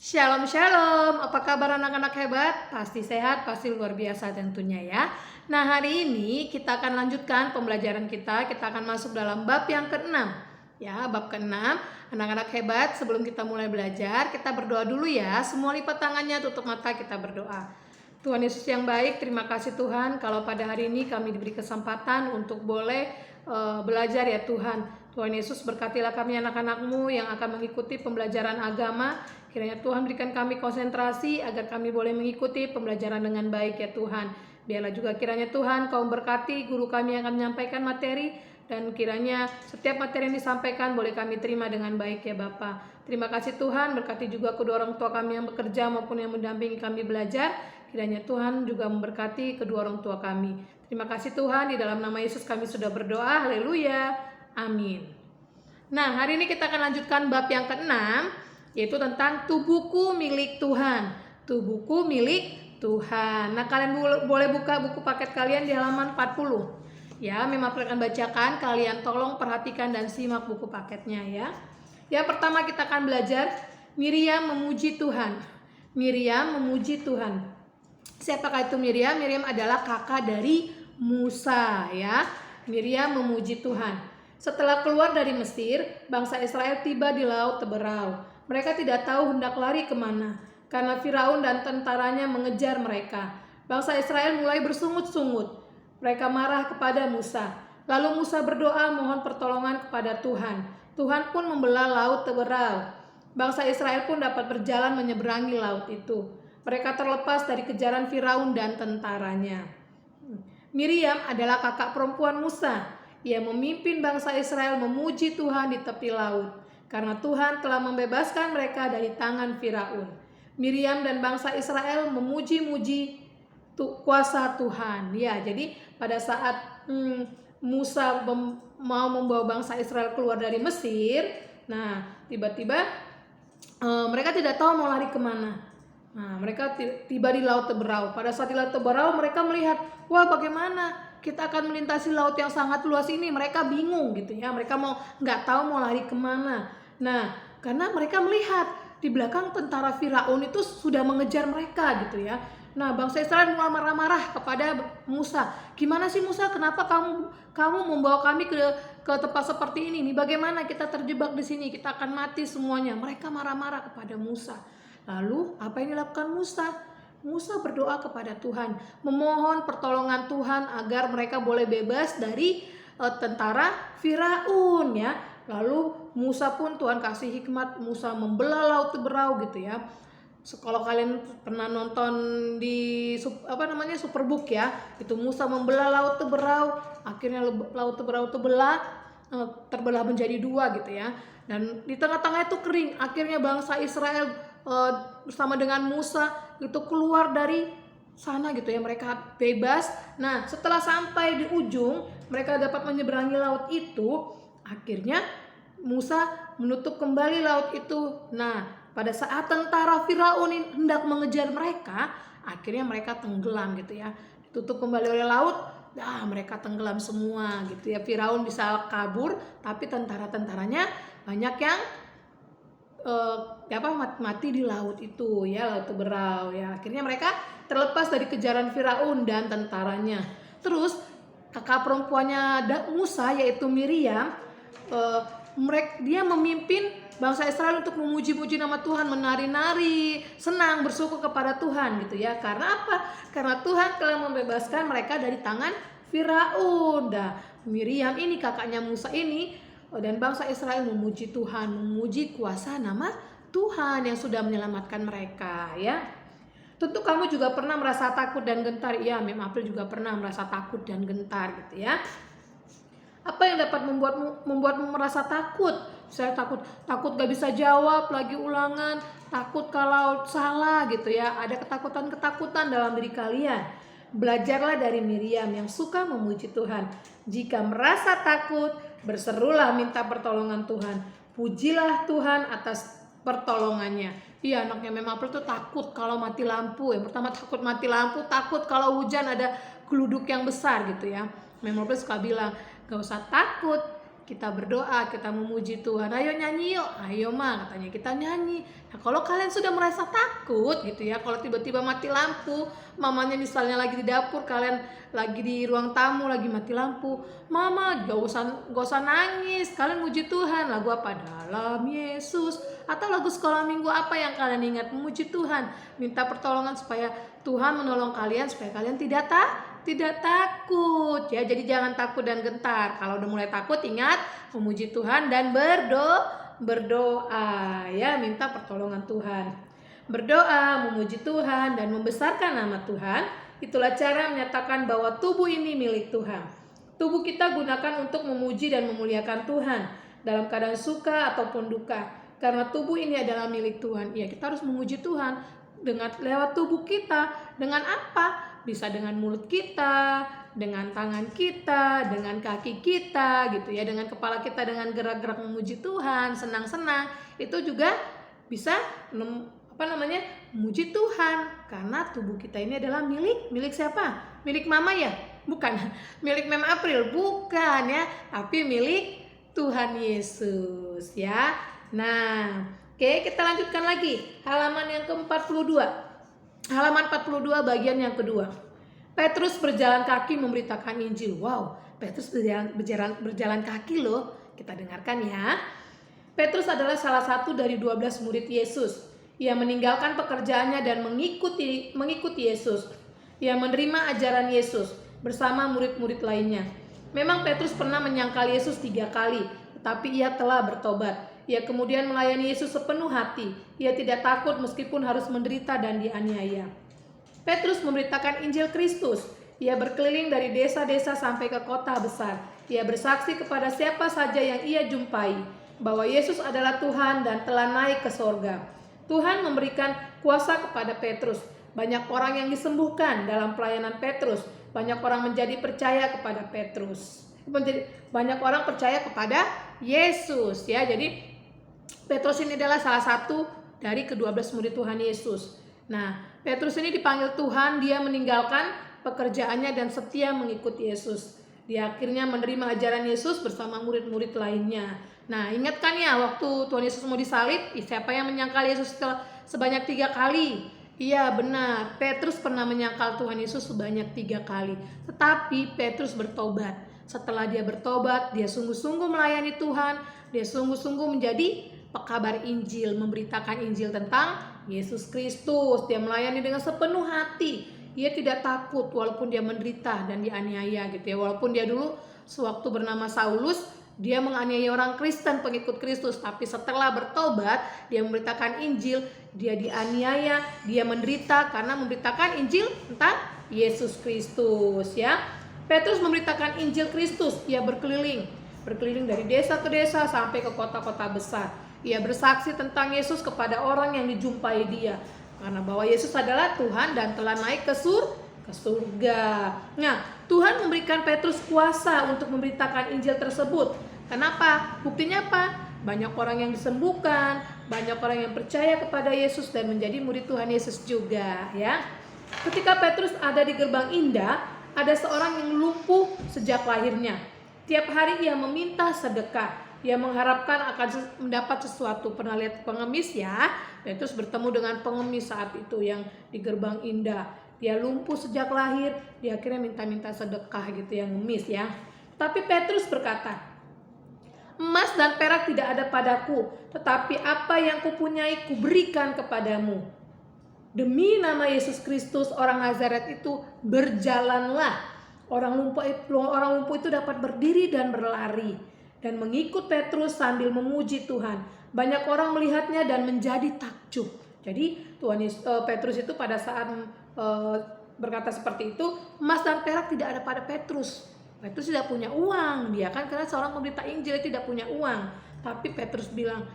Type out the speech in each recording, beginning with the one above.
Shalom shalom, apa kabar anak-anak hebat? Pasti sehat, pasti luar biasa tentunya ya. Nah hari ini kita akan lanjutkan pembelajaran kita akan masuk dalam bab yang ke-6. Ya, bab ke-6, anak-anak hebat, sebelum kita mulai belajar, kita berdoa dulu ya. Semua lipat tangannya, tutup mata, kita berdoa. Tuhan Yesus yang baik, terima kasih Tuhan kalau pada hari ini kami diberi kesempatan untuk boleh belajar ya Tuhan. Tuhan Yesus berkatilah kami anak-anak-Mu yang akan mengikuti pembelajaran agama. Kiranya Tuhan berikan kami konsentrasi agar kami boleh mengikuti pembelajaran dengan baik ya Tuhan. Biarlah juga kiranya Tuhan Kau berkati guru kami yang akan menyampaikan materi, dan kiranya setiap materi yang disampaikan boleh kami terima dengan baik ya Bapa. Terima kasih Tuhan, berkati juga kedua orang tua kami yang bekerja maupun yang mendampingi kami belajar. Kiranya Tuhan juga memberkati kedua orang tua kami. Terima kasih Tuhan, di dalam nama Yesus kami sudah berdoa, haleluya, amin. Nah hari ini kita akan lanjutkan bab yang ke-6, yaitu tentang tubuhku milik Tuhan. Tubuhku milik Tuhan. Nah kalian boleh buka buku paket kalian di halaman 40. Ya, memang akan bacakan, kalian tolong perhatikan dan simak buku paketnya ya. Yang pertama kita akan belajar Miriam memuji Tuhan. Miriam memuji Tuhan. Siapakah itu Miriam? Miriam adalah kakak dari Musa ya. Miriam memuji Tuhan. Setelah keluar dari Mesir, bangsa Israel tiba di Laut Teberau. Mereka tidak tahu hendak lari kemana, karena Firaun dan tentaranya mengejar mereka. Bangsa Israel mulai bersungut-sungut. Mereka marah kepada Musa. Lalu Musa berdoa mohon pertolongan kepada Tuhan. Tuhan pun membelah Laut Teberau. Bangsa Israel pun dapat berjalan menyeberangi laut itu. Mereka terlepas dari kejaran Firaun dan tentaranya. Miriam adalah kakak perempuan Musa. Ia memimpin bangsa Israel memuji Tuhan di tepi laut, karena Tuhan telah membebaskan mereka dari tangan Firaun. Miriam dan bangsa Israel memuji-muji kuasa Tuhan. Ya, jadi pada saat Musa mau membawa bangsa Israel keluar dari Mesir, nah tiba-tiba mereka tidak tahu mau lari kemana. Nah, mereka tiba di Laut Teberau. Pada saat di Laut Teberau mereka melihat, wah bagaimana kita akan melintasi laut yang sangat luas ini. Mereka bingung gitu ya, mereka nggak tahu mau lari kemana. Nah, karena mereka melihat di belakang tentara Firaun itu sudah mengejar mereka gitu ya. Nah, bangsa Israel mulai marah-marah kepada Musa. Gimana sih Musa? Kenapa kamu membawa kami ke tempat seperti ini? Bagaimana kita terjebak di sini? Kita akan mati semuanya. Mereka marah-marah kepada Musa. Lalu apa yang dilakukan Musa? Musa berdoa kepada Tuhan, memohon pertolongan Tuhan agar mereka boleh bebas dari tentara Firaun ya. Lalu Musa pun Tuhan kasih hikmat, Musa membelah Laut Teberau gitu ya. Kalau kalian pernah nonton di Superbook ya, itu Musa membelah Laut Teberau, akhirnya Laut Teberau terbelah menjadi dua gitu ya. Dan di tengah-tengah itu kering, akhirnya bangsa Israel bersama dengan Musa itu keluar dari sana gitu ya, mereka bebas. Nah setelah sampai di ujung, mereka dapat menyeberangi laut itu. Akhirnya Musa menutup kembali laut itu. Nah pada saat tentara Firaun hendak mengejar mereka, akhirnya mereka tenggelam gitu ya, ditutup kembali oleh laut. Mereka tenggelam semua gitu ya. Firaun bisa kabur, tapi tentara-tentaranya banyak yang mati di laut itu ya, Laut Teberau ya. Akhirnya mereka terlepas dari kejaran Firaun dan tentaranya. Terus kakak perempuannya Musa yaitu Miriam, dia memimpin bangsa Israel untuk memuji-muji nama Tuhan, menari-nari, senang, bersyukur kepada Tuhan gitu ya. Karena apa? Karena Tuhan telah membebaskan mereka dari tangan Firaun. Miriam ini kakaknya Musa ini dan bangsa Israel memuji Tuhan, memuji kuasa nama Tuhan yang sudah menyelamatkan mereka ya. Tentu kamu juga pernah merasa takut dan gentar. Ya, Mem April juga pernah merasa takut dan gentar gitu ya. Apa yang dapat membuatmu merasa takut? Saya takut gak bisa jawab lagi ulangan, takut kalau salah gitu ya. Ada ketakutan dalam diri kalian. Belajarlah dari Miriam yang suka memuji Tuhan. Jika merasa takut, berserulah minta pertolongan Tuhan. Pujilah Tuhan atas pertolongannya. Iya, anaknya Mem April tuh takut kalau mati lampu. Yang pertama takut mati lampu, takut kalau hujan ada geluduk yang besar gitu ya. Mem April suka bilang, gak usah takut, kita berdoa, kita memuji Tuhan. Ayo nyanyi yuk, ayo Ma, katanya kita nyanyi. Nah kalau kalian sudah merasa takut gitu ya, kalau tiba-tiba mati lampu, mamanya misalnya lagi di dapur, kalian lagi di ruang tamu, lagi mati lampu, Mama gak usah nangis, kalian muji Tuhan. Lagu apa? Dalam Yesus. Atau lagu sekolah minggu apa yang kalian ingat? Memuji Tuhan, minta pertolongan supaya Tuhan menolong kalian, supaya kalian tidak takut ya. Jadi jangan takut dan gentar. Kalau udah mulai takut, ingat memuji Tuhan dan berdoa ya, minta pertolongan Tuhan. Berdoa, memuji Tuhan dan membesarkan nama Tuhan, itulah cara menyatakan bahwa tubuh ini milik Tuhan. Tubuh kita gunakan untuk memuji dan memuliakan Tuhan dalam keadaan suka ataupun duka. Karena tubuh ini adalah milik Tuhan. Ya, kita harus memuji Tuhan dengan lewat tubuh kita. Dengan apa? Bisa dengan mulut kita, dengan tangan kita, dengan kaki kita gitu ya, dengan kepala kita, dengan gerak-gerak memuji Tuhan, senang-senang. Itu juga bisa memuji Tuhan, karena tubuh kita ini adalah milik siapa? Milik Mama ya? Bukan. Milik Mem April, bukan ya, tapi milik Tuhan Yesus ya. Nah, oke, kita lanjutkan lagi. Halaman yang ke-42. Halaman 42 bagian yang kedua. Petrus berjalan kaki memberitakan Injil. Wow, Petrus berjalan kaki loh. Kita dengarkan ya. Petrus adalah salah satu dari 12 murid Yesus. Ia meninggalkan pekerjaannya dan mengikuti Yesus. Ia menerima ajaran Yesus bersama murid-murid lainnya. Memang Petrus pernah menyangkal Yesus 3 kali, tetapi ia telah bertobat. Ia kemudian melayani Yesus sepenuh hati. Ia tidak takut meskipun harus menderita dan dianiaya. Petrus memberitakan Injil Kristus. Ia berkeliling dari desa-desa sampai ke kota besar. Ia bersaksi kepada siapa saja yang ia jumpai bahwa Yesus adalah Tuhan dan telah naik ke sorga. Tuhan memberikan kuasa kepada Petrus. Banyak orang yang disembuhkan dalam pelayanan Petrus. Banyak orang menjadi percaya kepada Petrus. Banyak orang percaya kepada Yesus ya. Jadi Petrus ini adalah salah satu dari ke-12 murid Tuhan Yesus. Nah, Petrus ini dipanggil Tuhan, dia meninggalkan pekerjaannya dan setia mengikuti Yesus. Dia akhirnya menerima ajaran Yesus bersama murid-murid lainnya. Nah, ingatkan ya, waktu Tuhan Yesus mau disalib, siapa yang menyangkal Yesus sebanyak 3 kali? Iya benar, Petrus pernah menyangkal Tuhan Yesus sebanyak 3 kali. Tetapi Petrus bertobat. Setelah dia bertobat, dia sungguh-sungguh melayani Tuhan. Dia sungguh-sungguh menjadi pekabar Injil, memberitakan Injil tentang Yesus Kristus. Dia melayani dengan sepenuh hati. Dia tidak takut walaupun dia menderita dan dianiaya gitu ya. Walaupun dia dulu sewaktu bernama Saulus, dia menganiaya orang Kristen, pengikut Kristus. Tapi setelah bertobat, dia memberitakan Injil, dia dianiaya, dia menderita karena memberitakan Injil tentang Yesus Kristus ya. Petrus memberitakan Injil Kristus. Ia berkeliling dari desa ke desa sampai ke kota-kota besar. Ia bersaksi tentang Yesus kepada orang yang dijumpai dia, karena bahwa Yesus adalah Tuhan dan telah naik ke surga. Nah, Tuhan memberikan Petrus kuasa untuk memberitakan Injil tersebut. Kenapa? Buktinya apa? Banyak orang yang disembuhkan, banyak orang yang percaya kepada Yesus dan menjadi murid Tuhan Yesus juga ya. Ketika Petrus ada di gerbang indah, ada seorang yang lumpuh sejak lahirnya. Tiap hari ia meminta sedekah. Ia mengharapkan akan mendapat sesuatu. Pernah lihat pengemis ya? Petrus bertemu dengan pengemis saat itu yang di gerbang indah. Dia lumpuh sejak lahir. Dia akhirnya minta-minta sedekah gitu, yang ngemis ya. Tapi Petrus berkata, emas dan perak tidak ada padaku, tetapi apa yang kupunyai kuberikan kepadamu. Demi nama Yesus Kristus orang Nazaret itu, berjalanlah. Orang lumpuh itu dapat berdiri dan berlari dan mengikut Petrus sambil memuji Tuhan. Banyak orang melihatnya dan menjadi takjub. Jadi Petrus itu pada saat berkata seperti itu, emas dan perak tidak ada pada Petrus. Petrus tidak punya uang, dia kan karena seorang pemberita Injil tidak punya uang. Tapi Petrus bilang,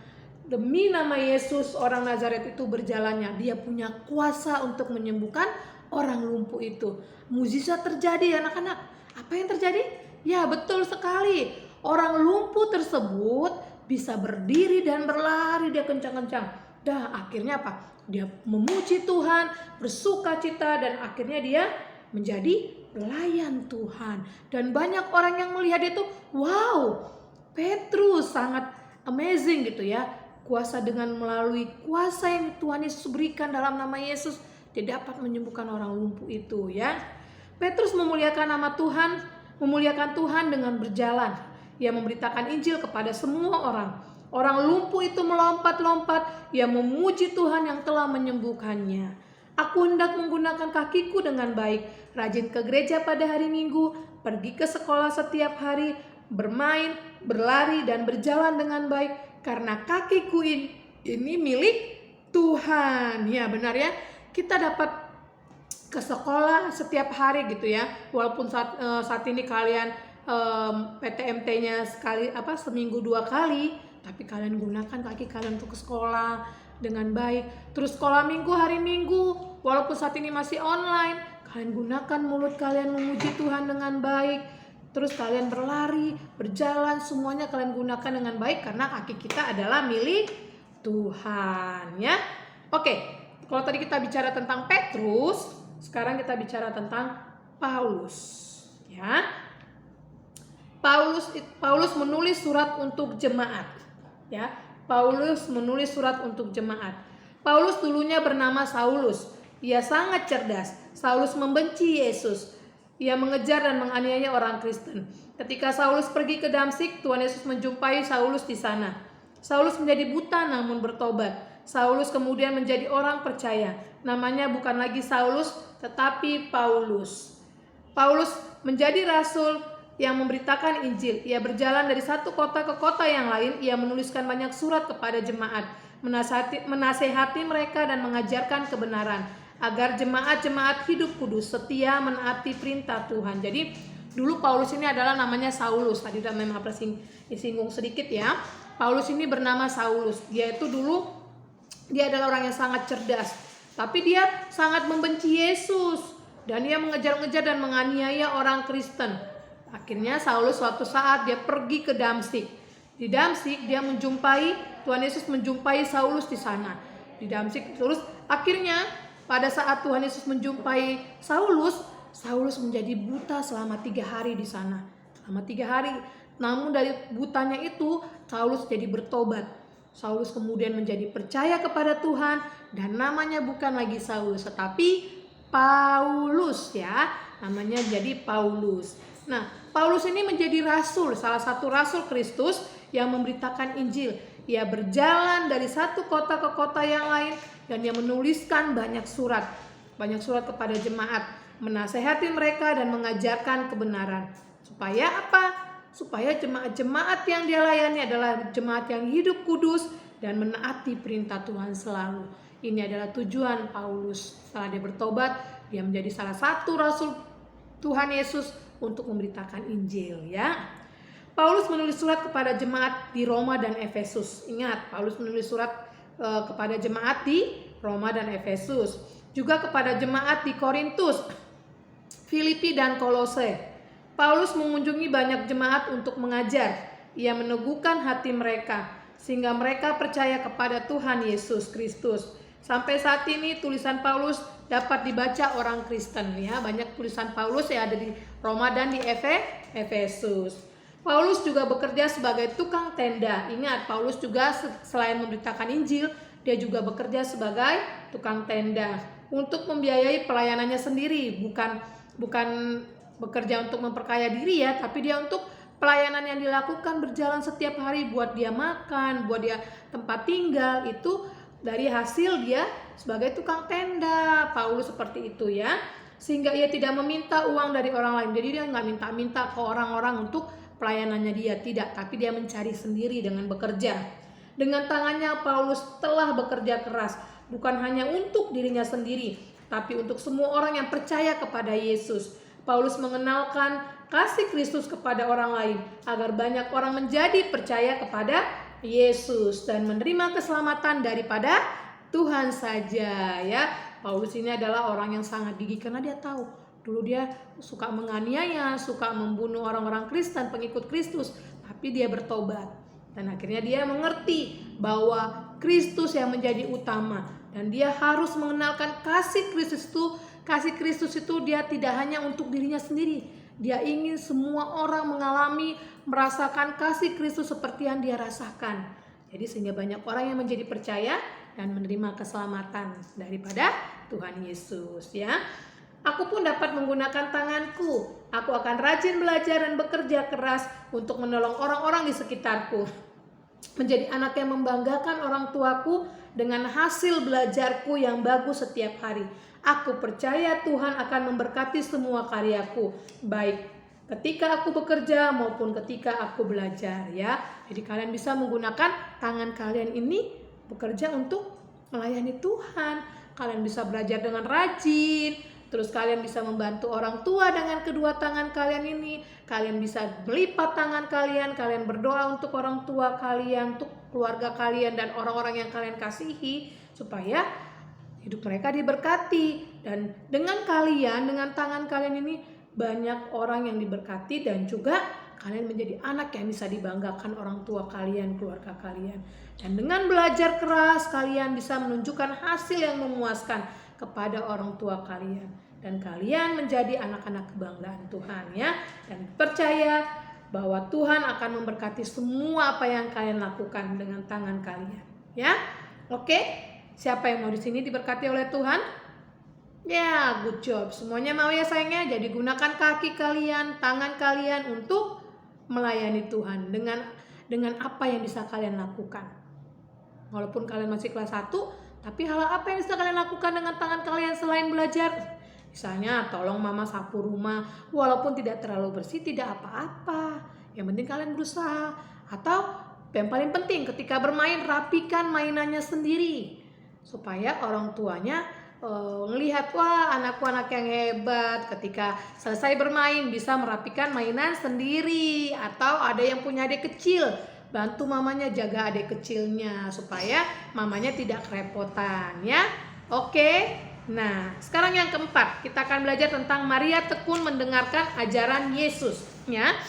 demi nama Yesus orang Nazaret itu berjalannya, dia punya kuasa untuk menyembuhkan orang lumpuh itu. Mukjizat terjadi anak-anak. Apa yang terjadi? Ya betul sekali. Orang lumpuh tersebut bisa berdiri dan berlari, dia kencang-kencang. Dah akhirnya apa? Dia memuji Tuhan, bersukacita, dan akhirnya dia menjadi pelayan Tuhan. Dan banyak orang yang melihat itu, wow, Petrus sangat amazing gitu ya. Kuasa dengan melalui kuasa yang Tuhan Yesus berikan dalam nama Yesus, dia dapat menyembuhkan orang lumpuh itu ya. Petrus memuliakan nama Tuhan, memuliakan Tuhan dengan berjalan. Ia memberitakan Injil kepada semua orang. Orang lumpuh itu melompat-lompat, ia memuji Tuhan yang telah menyembuhkannya. Aku hendak menggunakan kakiku dengan baik, rajin ke gereja pada hari Minggu, pergi ke sekolah setiap hari, bermain, berlari, dan berjalan dengan baik, karena kakiku ini milik Tuhan. Ya benar ya, kita dapat ke sekolah setiap hari gitu ya. Walaupun saat ini kalian PTMT-nya seminggu 2 kali, tapi kalian gunakan kaki kalian untuk ke sekolah dengan baik. Terus sekolah minggu, hari Minggu, walaupun saat ini masih online, kalian gunakan mulut kalian memuji Tuhan dengan baik. Terus kalian berlari, berjalan, semuanya kalian gunakan dengan baik karena kaki kita adalah milik Tuhan ya. Oke, kalau tadi kita bicara tentang Petrus, sekarang kita bicara tentang Paulus ya. Paulus menulis surat untuk jemaat ya. Paulus menulis surat untuk jemaat. Paulus dulunya bernama Saulus. Ia sangat cerdas. Saulus membenci Yesus. Ia mengejar dan menganiaya orang Kristen. Ketika Saulus pergi ke Damsyik, Tuhan Yesus menjumpai Saulus di sana. Saulus menjadi buta namun bertobat. Saulus kemudian menjadi orang percaya. Namanya bukan lagi Saulus, tetapi Paulus. Paulus menjadi rasul yang memberitakan Injil. Ia berjalan dari satu kota ke kota yang lain. Ia menuliskan banyak surat kepada jemaat, menasehati mereka dan mengajarkan kebenaran, agar jemaat-jemaat hidup kudus, setia menaati perintah Tuhan. Jadi dulu Paulus ini adalah namanya Saulus. Tadi udah memang disinggung sedikit ya. Paulus ini bernama Saulus. Dia adalah orang yang sangat cerdas, tapi dia sangat membenci Yesus dan dia mengejar-ngejar dan menganiaya orang Kristen. Akhirnya Saulus suatu saat dia pergi ke Damsyik. Di Damsyik dia Tuhan Yesus menjumpai Saulus di sana. Di Damsyik terus akhirnya pada saat Tuhan Yesus menjumpai Saulus, Saulus menjadi buta selama 3 hari di sana. Selama 3 hari. Namun dari butanya itu, Saulus jadi bertobat. Saulus kemudian menjadi percaya kepada Tuhan. Dan namanya bukan lagi Saulus, tetapi Paulus ya. Namanya jadi Paulus. Nah, Paulus ini menjadi rasul, salah satu rasul Kristus yang memberitakan Injil. Ia berjalan dari satu kota ke kota yang lain, dan dia menuliskan banyak surat kepada jemaat, menasehati mereka dan mengajarkan kebenaran. Supaya apa? Supaya jemaat-jemaat yang dia layani adalah jemaat yang hidup kudus dan menaati perintah Tuhan selalu. Ini adalah tujuan Paulus. Setelah dia bertobat, dia menjadi salah satu rasul Tuhan Yesus untuk memberitakan Injil ya. Paulus menulis surat kepada jemaat di Roma dan Efesus. Ingat, Paulus menulis surat kepada jemaat di Roma dan Efesus, juga kepada jemaat di Korintus, Filipi dan Kolose. Paulus mengunjungi banyak jemaat untuk mengajar. Ia meneguhkan hati mereka sehingga mereka percaya kepada Tuhan Yesus Kristus. Sampai saat ini tulisan Paulus dapat dibaca orang Kristen ya. Banyak tulisan Paulus yang ada di Roma dan di Efesus. Paulus juga bekerja sebagai tukang tenda. Ingat, Paulus juga selain memberitakan Injil, dia juga bekerja sebagai tukang tenda untuk membiayai pelayanannya sendiri. Bukan bekerja untuk memperkaya diri ya, tapi dia untuk pelayanan yang dilakukan berjalan setiap hari, buat dia makan, buat dia tempat tinggal, itu dari hasil dia sebagai tukang tenda. Paulus seperti itu ya, sehingga ia tidak meminta uang dari orang lain. Jadi dia nggak minta-minta ke orang-orang untuk pelayanannya dia, tidak, tapi dia mencari sendiri dengan bekerja. Dengan tangannya Paulus telah bekerja keras, bukan hanya untuk dirinya sendiri, tapi untuk semua orang yang percaya kepada Yesus. Paulus mengenalkan kasih Kristus kepada orang lain, agar banyak orang menjadi percaya kepada Yesus dan menerima keselamatan daripada Tuhan saja ya. Paulus ini adalah orang yang sangat gigih karena dia tahu dulu dia suka menganiaya, suka membunuh orang-orang Kristen, pengikut Kristus, tapi dia bertobat. Dan akhirnya dia mengerti bahwa Kristus yang menjadi utama. Dan dia harus mengenalkan kasih Kristus itu dia tidak hanya untuk dirinya sendiri. Dia ingin semua orang merasakan kasih Kristus seperti yang dia rasakan. Jadi sehingga banyak orang yang menjadi percaya dan menerima keselamatan daripada Tuhan Yesus, ya. Aku pun dapat menggunakan tanganku. Aku akan rajin belajar dan bekerja keras untuk menolong orang-orang di sekitarku. Menjadi anak yang membanggakan orang tuaku dengan hasil belajarku yang bagus setiap hari. Aku percaya Tuhan akan memberkati semua karyaku, baik ketika aku bekerja maupun ketika aku belajar, ya. Jadi kalian bisa menggunakan tangan kalian ini bekerja untuk melayani Tuhan. Kalian bisa belajar dengan rajin. Terus kalian bisa membantu orang tua dengan kedua tangan kalian ini. Kalian bisa melipat tangan kalian. Kalian berdoa untuk orang tua kalian, untuk keluarga kalian dan orang-orang yang kalian kasihi, supaya hidup mereka diberkati. Dan dengan kalian, dengan tangan kalian ini, banyak orang yang diberkati. Dan juga kalian menjadi anak yang bisa dibanggakan orang tua kalian, keluarga kalian. Dan dengan belajar keras, kalian bisa menunjukkan hasil yang memuaskan kepada orang tua kalian, dan kalian menjadi anak-anak kebanggaan Tuhan, ya. Dan percaya bahwa Tuhan akan memberkati semua apa yang kalian lakukan dengan tangan kalian, ya. Oke, siapa yang mau di sini diberkati oleh Tuhan? Ya, good job. Semuanya mau ya sayangnya. Jadi gunakan kaki kalian, tangan kalian untuk melayani Tuhan dengan apa yang bisa kalian lakukan. Walaupun kalian masih kelas 1, tapi hal apa yang bisa kalian lakukan dengan tangan kalian selain belajar? Misalnya tolong mama sapu rumah, walaupun tidak terlalu bersih tidak apa-apa. Yang penting kalian berusaha. Atau yang paling penting ketika bermain, rapikan mainannya sendiri. Supaya orang tuanya melihat, wah anakku anak yang hebat. Ketika selesai bermain bisa merapikan mainan sendiri. Atau ada yang punya adik kecil, bantu mamanya jaga adik kecilnya supaya mamanya tidak kerepotan, ya. Oke. Nah, sekarang yang keempat, kita akan belajar tentang Maria tekun mendengarkan ajaran Yesus, ya.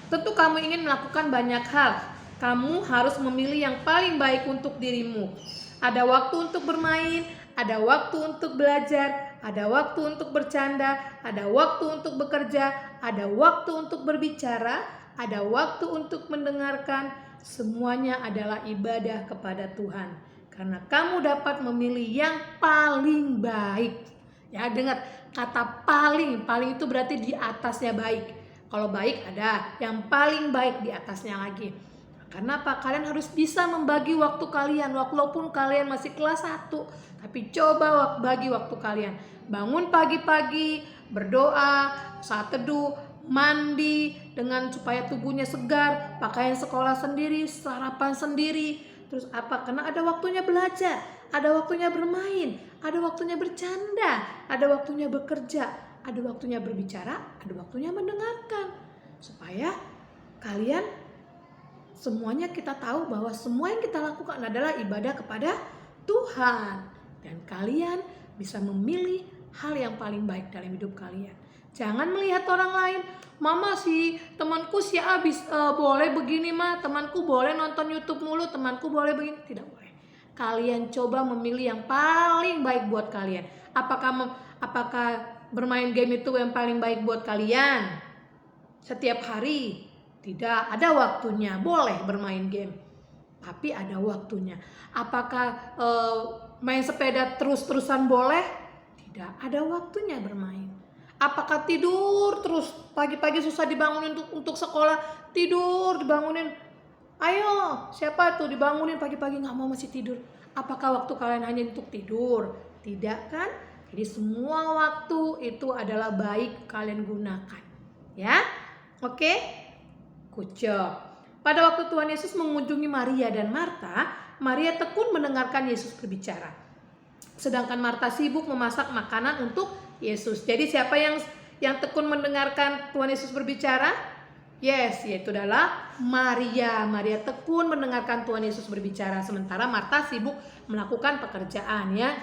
Tentu kamu ingin melakukan banyak hal. Kamu harus memilih yang paling baik untuk dirimu. Ada waktu untuk bermain, ada waktu untuk belajar, ada waktu untuk bercanda, ada waktu untuk bekerja, ada waktu untuk berbicara, ada waktu untuk mendengarkan. Semuanya adalah ibadah kepada Tuhan. Karena kamu dapat memilih yang paling baik. Ya, dengar kata paling. Paling itu berarti di atasnya baik. Kalau baik ada yang paling baik di atasnya lagi. Karena apa? Kalian harus bisa membagi waktu kalian. Walaupun kalian masih kelas 1, tapi coba bagi waktu kalian. Bangun pagi-pagi, berdoa, saat teduh, mandi dengan supaya tubuhnya segar, pakaian sekolah sendiri, sarapan sendiri. Terus apa? Karena ada waktunya belajar, ada waktunya bermain, ada waktunya bercanda, ada waktunya bekerja, ada waktunya berbicara, ada waktunya mendengarkan. Supaya kalian semuanya kita tahu bahwa semua yang kita lakukan adalah ibadah kepada Tuhan. Dan kalian bisa memilih hal yang paling baik dalam hidup kalian. Jangan melihat orang lain. Mama si temanku si abis boleh begini mah, temanku boleh nonton YouTube mulu, temanku boleh begini. Tidak boleh. Kalian coba memilih yang paling baik buat kalian. Apakah bermain game itu yang paling baik buat kalian setiap hari? Tidak, ada waktunya. Boleh bermain game, tapi ada waktunya. Apakah main sepeda terus-terusan boleh? Tidak, ada waktunya bermain. Apakah tidur terus, pagi-pagi susah dibangunin untuk sekolah, tidur dibangunin, ayo siapa tuh dibangunin pagi-pagi nggak mau masih tidur. Apakah waktu kalian hanya untuk tidur? Tidak kan? Jadi semua waktu itu adalah baik kalian gunakan, ya. Oke, good job. Pada waktu Tuhan Yesus mengunjungi Maria dan Marta, Maria tekun mendengarkan Yesus berbicara, sedangkan Marta sibuk memasak makanan untuk Yesus. Jadi siapa yang tekun mendengarkan Tuhan Yesus berbicara? Yes, yaitu adalah Maria. Maria tekun mendengarkan Tuhan Yesus berbicara, sementara Marta sibuk melakukan pekerjaan, ya.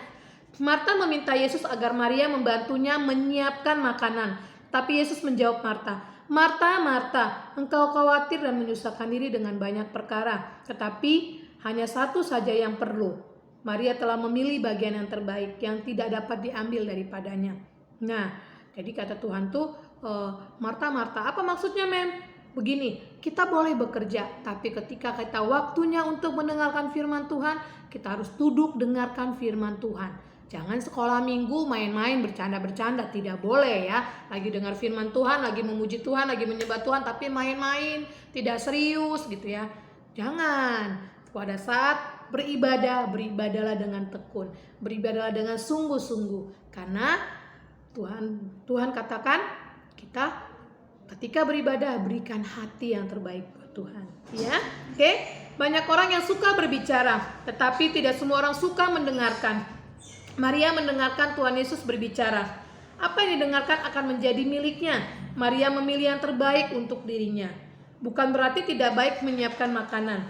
Marta meminta Yesus agar Maria membantunya menyiapkan makanan. Tapi Yesus menjawab Marta, "Marta, Marta, engkau khawatir dan menyusahkan diri dengan banyak perkara, tetapi hanya satu saja yang perlu. Maria telah memilih bagian yang terbaik yang tidak dapat diambil daripadanya." Nah, jadi kata Tuhan tuh Marta, Marta, apa maksudnya, Mem? Begini, kita boleh bekerja, tapi ketika kita waktunya untuk mendengarkan firman Tuhan, kita harus duduk dengarkan firman Tuhan. Jangan sekolah minggu main-main, bercanda-bercanda, tidak boleh ya. Lagi dengar firman Tuhan, lagi memuji Tuhan, lagi menyembah Tuhan, tapi main-main, tidak serius gitu ya. Jangan. Pada saat beribadah, beribadahlah dengan tekun, beribadahlah dengan sungguh-sungguh. Karena Tuhan katakan kita ketika beribadah berikan hati yang terbaik buat Tuhan, ya. Oke? Banyak orang yang suka berbicara, tetapi tidak semua orang suka mendengarkan. Maria mendengarkan Tuhan Yesus berbicara. Apa yang didengarkan akan menjadi miliknya. Maria memilih yang terbaik untuk dirinya. Bukan berarti tidak baik menyiapkan makanan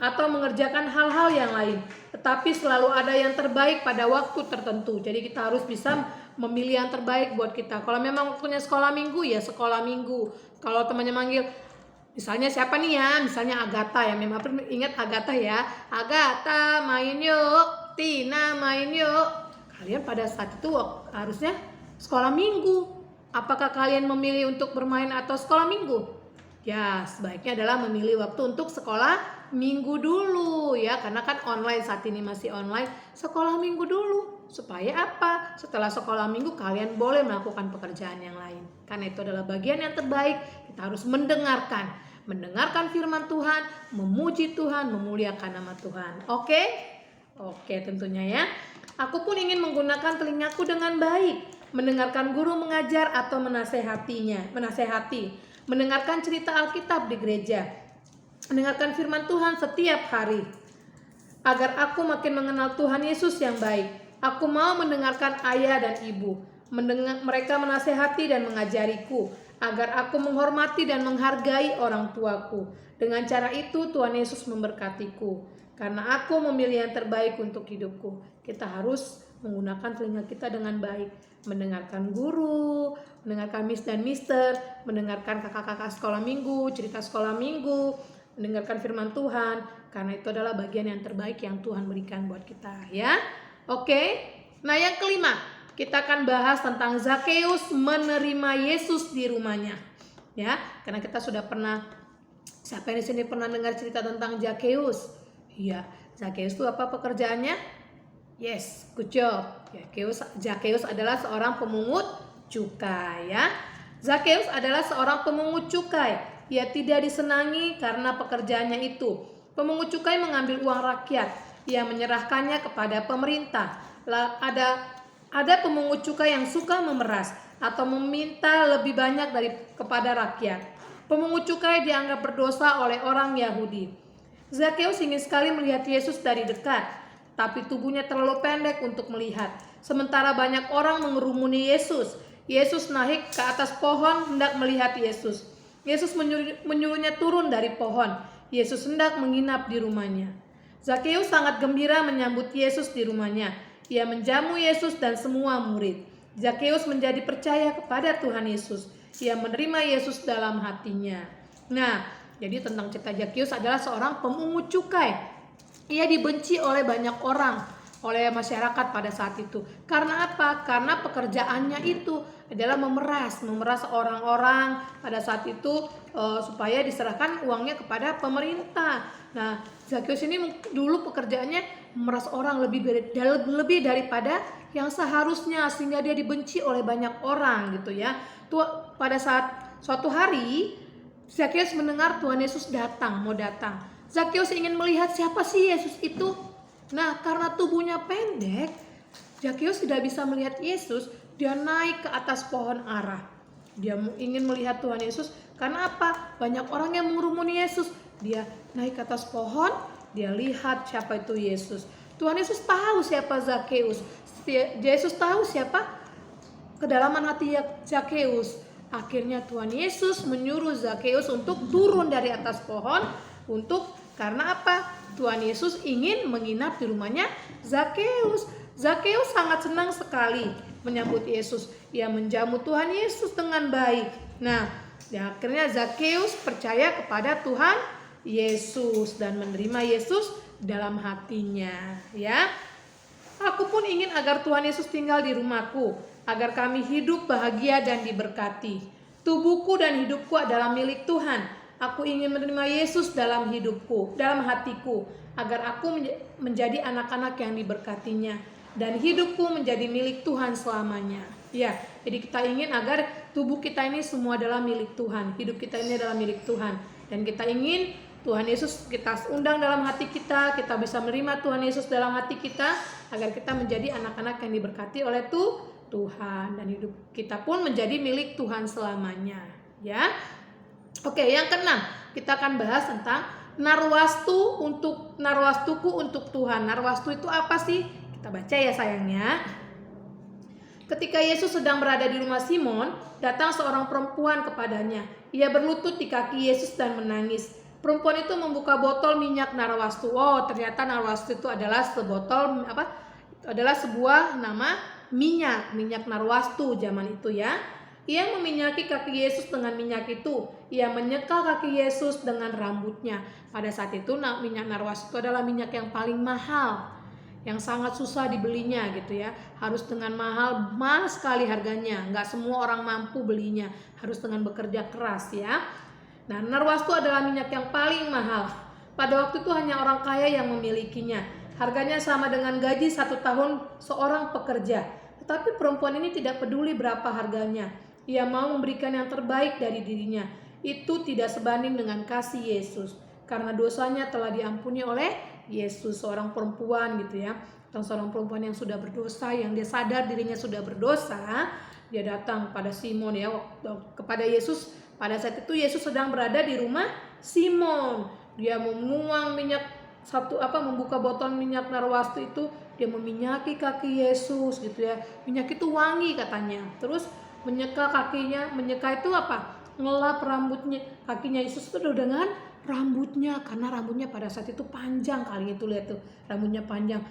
atau mengerjakan hal-hal yang lain, tetapi selalu ada yang terbaik pada waktu tertentu. Jadi kita harus bisa memilih yang terbaik buat kita. Kalau memang waktunya sekolah minggu, ya sekolah minggu. Kalau temannya manggil, misalnya siapa nih ya, misalnya Agatha ya, memang ingat Agatha ya. Agatha main yuk, Tina main yuk. Kalian pada saat itu harusnya sekolah minggu. Apakah kalian memilih untuk bermain atau sekolah minggu? Ya, sebaiknya adalah memilih waktu untuk sekolah minggu dulu ya, karena kan online saat ini masih online. Sekolah minggu dulu supaya apa? Setelah sekolah minggu kalian boleh melakukan pekerjaan yang lain. Karena itu adalah bagian yang terbaik. Kita harus mendengarkan firman Tuhan, memuji Tuhan, memuliakan nama Tuhan. Oke, tentunya ya. Aku pun ingin menggunakan telingaku dengan baik, mendengarkan guru mengajar atau menasehati, mendengarkan cerita Alkitab di gereja, mendengarkan firman Tuhan setiap hari, agar aku makin mengenal Tuhan Yesus yang baik. Aku mau mendengarkan ayah dan ibu, mereka menasehati dan mengajariku, agar aku menghormati dan menghargai orang tuaku. Dengan cara itu Tuhan Yesus memberkatiku, karena aku memilih yang terbaik untuk hidupku. Kita harus menggunakan telinga kita dengan baik, mendengarkan guru, mendengarkan Miss dan Mister, mendengarkan kakak-kakak sekolah minggu, cerita sekolah minggu, mendengarkan firman Tuhan, karena itu adalah bagian yang terbaik yang Tuhan berikan buat kita ya. Oke. Nah, yang kelima, kita akan bahas tentang Zakheus menerima Yesus di rumahnya. Ya, karena kita sudah pernah, siapa yang di sini pernah dengar cerita tentang Zakheus? Iya, Zakheus itu apa pekerjaannya? Yes, good job. Zakheus adalah seorang pemungut cukai ya. Zakheus adalah seorang pemungut cukai. Ia tidak disenangi karena pekerjaannya itu. Pemungut cukai mengambil uang rakyat. Ia menyerahkannya kepada pemerintah. Ada pemungut cukai yang suka memeras atau meminta lebih banyak kepada rakyat. Pemungut cukai dianggap berdosa oleh orang Yahudi. Zakheus ingin sekali melihat Yesus dari dekat, tapi tubuhnya terlalu pendek untuk melihat. Sementara banyak orang mengerumuni Yesus. Yesus naik ke atas pohon hendak melihat Yesus. Yesus menyuruhnya turun dari pohon. Yesus hendak menginap di rumahnya. Zakheus sangat gembira menyambut Yesus di rumahnya. Ia menjamu Yesus dan semua murid. Zakheus menjadi percaya kepada Tuhan Yesus. Ia menerima Yesus dalam hatinya. Nah, jadi tentang cerita Zakheus adalah seorang pemungut cukai. Ia dibenci oleh banyak orang, oleh masyarakat pada saat itu. Karena apa? Karena pekerjaannya itu adalah memeras orang-orang pada saat itu supaya diserahkan uangnya kepada pemerintah. Nah, Zakheus ini dulu pekerjaannya memeras orang lebih daripada yang seharusnya, sehingga dia dibenci oleh banyak orang gitu ya. Pada saat suatu hari Zakheus mendengar Tuhan Yesus mau datang. Zakheus ingin melihat siapa sih Yesus itu. Nah, karena tubuhnya pendek, Zakheus tidak bisa melihat Yesus. Dia naik ke atas pohon ara. Dia ingin melihat Tuhan Yesus. Karena apa? Banyak orang yang mengerumuni Yesus. Dia naik ke atas pohon, dia lihat siapa itu Yesus. Tuhan Yesus tahu siapa Zakheus. Yesus tahu siapa kedalaman hati Zakheus. Akhirnya Tuhan Yesus menyuruh Zakheus untuk turun dari atas pohon karena apa? Tuhan Yesus ingin menginap di rumahnya Zakheus. Zakheus sangat senang sekali menyambut Yesus. Ia menjamu Tuhan Yesus dengan baik. Nah, akhirnya Zakheus percaya kepada Tuhan Yesus dan menerima Yesus dalam hatinya, ya. Aku pun ingin agar Tuhan Yesus tinggal di rumahku, agar kami hidup bahagia dan diberkati. Tubuhku dan hidupku adalah milik Tuhan. Aku ingin menerima Yesus dalam hidupku, dalam hatiku, agar aku menjadi anak-anak yang diberkatinya dan hidupku menjadi milik Tuhan selamanya. Ya, jadi kita ingin agar tubuh kita ini semua adalah milik Tuhan, hidup kita ini adalah milik Tuhan, dan kita ingin Tuhan Yesus kita undang dalam hati kita bisa menerima Tuhan Yesus dalam hati kita, agar kita menjadi anak-anak yang diberkati oleh Tuhan, dan hidup kita pun menjadi milik Tuhan selamanya. Ya, oke, yang keenam kita akan bahas tentang narwastuku untuk Tuhan. Narwastu itu apa sih? Kita baca ya sayangnya. Ketika Yesus sedang berada di rumah Simon, datang seorang perempuan kepadanya. Ia berlutut di kaki Yesus dan menangis. Perempuan itu membuka botol minyak narwastu. Oh, ternyata narwastu itu adalah adalah sebuah nama minyak narwastu zaman itu ya. Ia meminyaki kaki Yesus dengan minyak itu. Ia menyekal kaki Yesus dengan rambutnya. Pada saat itu minyak narwastu itu adalah minyak yang paling mahal, yang sangat susah dibelinya gitu ya. Harus dengan mahal sekali harganya. Nggak semua orang mampu belinya. Harus dengan bekerja keras ya. Nah, narwastu adalah minyak yang paling mahal. Pada waktu itu hanya orang kaya yang memilikinya. Harganya sama dengan gaji 1 tahun seorang pekerja. Tetapi perempuan ini tidak peduli berapa harganya. Ia mau memberikan yang terbaik dari dirinya. Itu tidak sebanding dengan kasih Yesus. Karena dosanya telah diampuni oleh Yesus. Seorang perempuan gitu ya. Tentang seorang perempuan yang sudah berdosa, yang dia sadar dirinya sudah berdosa. Dia datang pada Simon ya, kepada Yesus. Pada saat itu Yesus sedang berada di rumah Simon. Dia menuang membuka botol minyak narwastu itu, dia meminyaki kaki Yesus gitu ya. Minyak itu wangi katanya. Terus menyeka kakinya, menyeka itu apa? Ngelap rambutnya, kakinya Yesus itu dengan rambutnya, karena rambutnya pada saat itu panjang kali itu, lihat tuh, rambutnya panjang.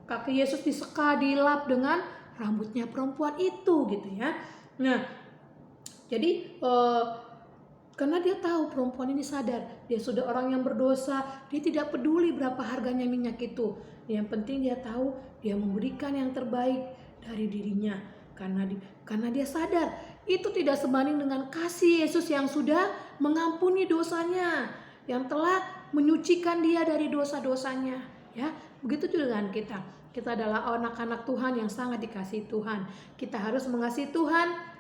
Kaki Yesus diseka, dilap dengan rambutnya perempuan itu gitu ya. Nah, jadi karena dia tahu perempuan ini sadar, dia sudah orang yang berdosa, dia tidak peduli berapa harganya minyak itu. Yang penting dia tahu dia memberikan yang terbaik dari dirinya, karena dia sadar itu tidak sebanding dengan kasih Yesus yang sudah mengampuni dosanya, yang telah menyucikan dia dari dosa-dosanya. Ya, begitu juga dengan kita. Kita adalah anak-anak Tuhan yang sangat dikasihi Tuhan. Kita harus mengasihi Tuhan,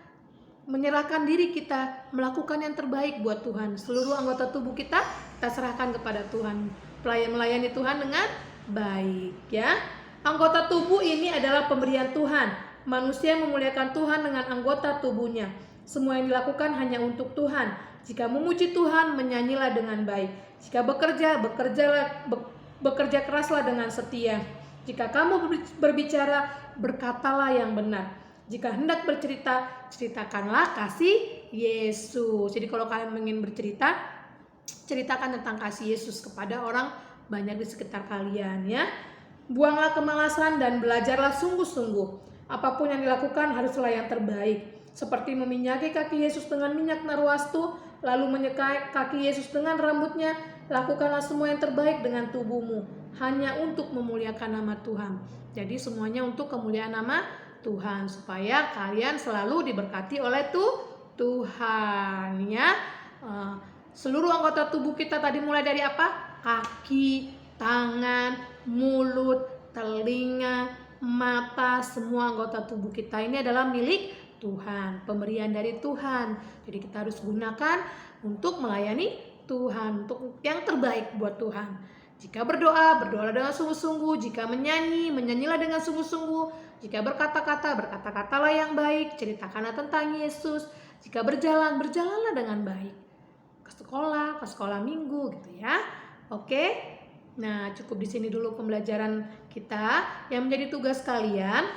menyerahkan diri kita, melakukan yang terbaik buat Tuhan. Seluruh anggota tubuh kita serahkan kepada Tuhan, melayani Tuhan dengan baik ya. Anggota tubuh ini adalah pemberian Tuhan. Manusia memuliakan Tuhan dengan anggota tubuhnya. Semua yang dilakukan hanya untuk Tuhan. Jika memuji Tuhan, menyanyilah dengan baik. Jika bekerja keraslah dengan setia. Jika kamu berbicara, berkatalah yang benar. Jika hendak bercerita, ceritakanlah kasih Yesus. Jadi kalau kalian ingin bercerita, ceritakan tentang kasih Yesus kepada orang banyak di sekitar kalian ya. Buanglah kemalasan dan belajarlah sungguh-sungguh. Apapun yang dilakukan haruslah yang terbaik. Seperti meminyaki kaki Yesus dengan minyak narwastu, lalu menyekai kaki Yesus dengan rambutnya, lakukanlah semua yang terbaik dengan tubuhmu, hanya untuk memuliakan nama Tuhan. Jadi semuanya untuk kemuliaan nama Tuhan, supaya kalian selalu diberkati oleh Tuhan ya. Seluruh anggota tubuh kita tadi mulai dari apa? Kaki, tangan, mulut, telinga, mata, semua anggota tubuh kita ini adalah milik Tuhan, pemberian dari Tuhan. Jadi kita harus gunakan untuk melayani Tuhan, untuk yang terbaik buat Tuhan. Jika berdoa, berdoalah dengan sungguh-sungguh. Jika menyanyilah dengan sungguh-sungguh. Jika berkata-katalah yang baik, ceritakanlah tentang Yesus. Jika berjalan, berjalanlah dengan baik. Ke sekolah minggu gitu ya. Oke. Nah, cukup di sini dulu pembelajaran kita. Yang menjadi tugas kalian,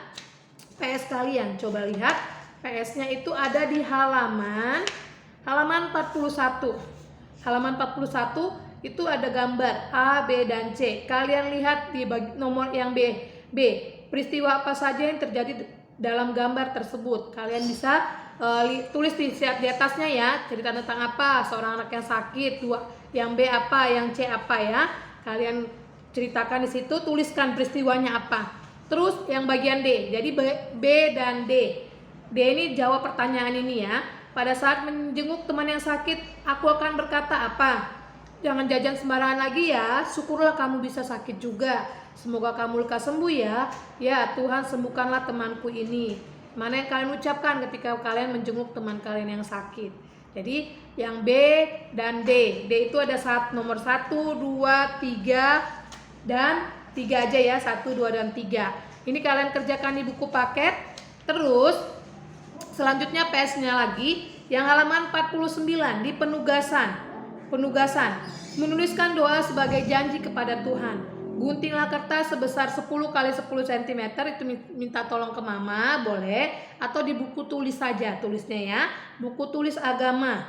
PS kalian, coba lihat. PS-nya itu ada di halaman 41. Halaman 41 itu ada gambar A, B, dan C. Kalian lihat di nomor yang B. Peristiwa apa saja yang terjadi dalam gambar tersebut. Kalian bisa tulis di atasnya ya. Cerita tentang apa? Seorang anak yang sakit. Yang B apa? Yang C apa ya? Kalian ceritakan di situ. Tuliskan peristiwanya apa. Terus yang bagian D. Jadi B dan D. D ini jawab pertanyaan ini ya. Pada saat menjenguk teman yang sakit, aku akan berkata apa? Jangan jajan sembarangan lagi ya, syukurlah kamu bisa sakit juga. Semoga kamu lekas sembuh ya. Ya Tuhan, sembuhkanlah temanku ini. Mana yang kalian ucapkan ketika kalian menjenguk teman kalian yang sakit? Jadi yang B dan D. D itu ada nomor 1, 2, 3 dan 3 aja ya, 1, 2, dan 3. Ini kalian kerjakan di buku paket. Terus selanjutnya PS-nya lagi yang halaman 49 di penugasan. Menuliskan doa sebagai janji kepada Tuhan. Guntinglah kertas sebesar 10 kali 10 cm, itu minta tolong ke mama, boleh, atau di buku tulis saja tulisnya ya, buku tulis agama.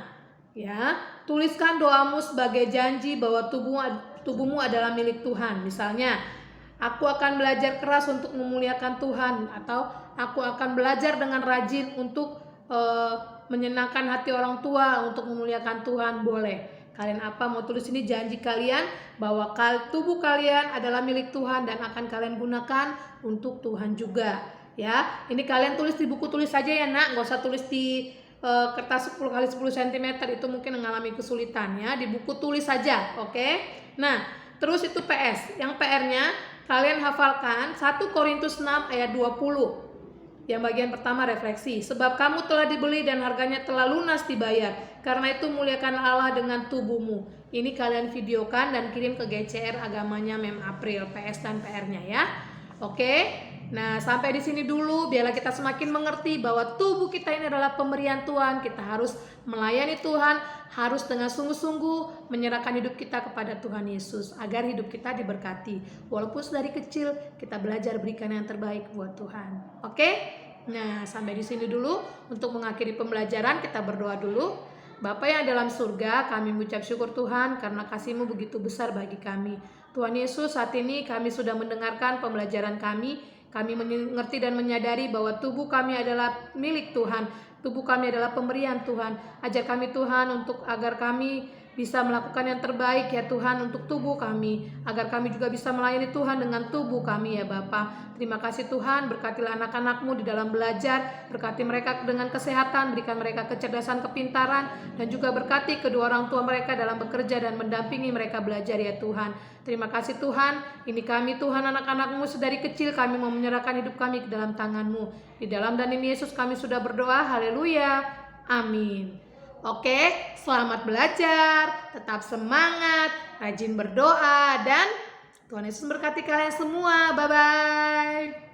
Ya, tuliskan doamu sebagai janji bahwa tubuhmu adalah milik Tuhan. Misalnya, aku akan belajar keras untuk memuliakan Tuhan, atau aku akan belajar dengan rajin untuk menyenangkan hati orang tua untuk memuliakan Tuhan, boleh. Kalian apa mau tulis ini janji kalian bahwa tubuh kalian adalah milik Tuhan dan akan kalian gunakan untuk Tuhan juga. Ya, ini kalian tulis di buku tulis saja ya nak, nggak usah tulis di kertas 10 kali 10 cm, itu mungkin mengalami kesulitan ya. Di buku tulis saja, oke? Nah, terus itu PS. Yang PR-nya kalian hafalkan 1 Korintus 6 ayat 20. Yang bagian pertama refleksi. Sebab kamu telah dibeli dan harganya telah lunas dibayar. Karena itu muliakan Allah dengan tubuhmu. Ini kalian videokan dan kirim ke GCR agamanya Mem April, PS dan PR-nya ya. Oke. Nah, sampai di sini dulu biarlah kita semakin mengerti bahwa tubuh kita ini adalah pemberian Tuhan. Kita harus melayani Tuhan, harus dengan sungguh-sungguh menyerahkan hidup kita kepada Tuhan Yesus agar hidup kita diberkati. Walaupun dari kecil kita belajar berikan yang terbaik buat Tuhan. Oke? Nah, sampai di sini dulu untuk mengakhiri pembelajaran, kita berdoa dulu. Bapa yang dalam surga, kami mengucap syukur Tuhan karena kasih-Mu begitu besar bagi kami. Tuhan Yesus, saat ini kami sudah mendengarkan pembelajaran kami. Kami mengerti dan menyadari bahwa tubuh kami adalah milik Tuhan. Tubuh kami adalah pemberian Tuhan. Ajar kami Tuhan agar kami bisa melakukan yang terbaik ya Tuhan untuk tubuh kami. Agar kami juga bisa melayani Tuhan dengan tubuh kami ya Bapa. Terima kasih Tuhan, berkatilah anak-anak-Mu di dalam belajar. Berkati mereka dengan kesehatan, berikan mereka kecerdasan, kepintaran. Dan juga berkati kedua orang tua mereka dalam bekerja dan mendampingi mereka belajar ya Tuhan. Terima kasih Tuhan, ini kami Tuhan anak-anak-Mu sedari kecil kami mau menyerahkan hidup kami ke dalam tangan-Mu. Di dalam dan demi Yesus kami sudah berdoa, haleluya, amin. Oke, selamat belajar, tetap semangat, rajin berdoa, dan Tuhan Yesus berkati kalian semua. Bye-bye.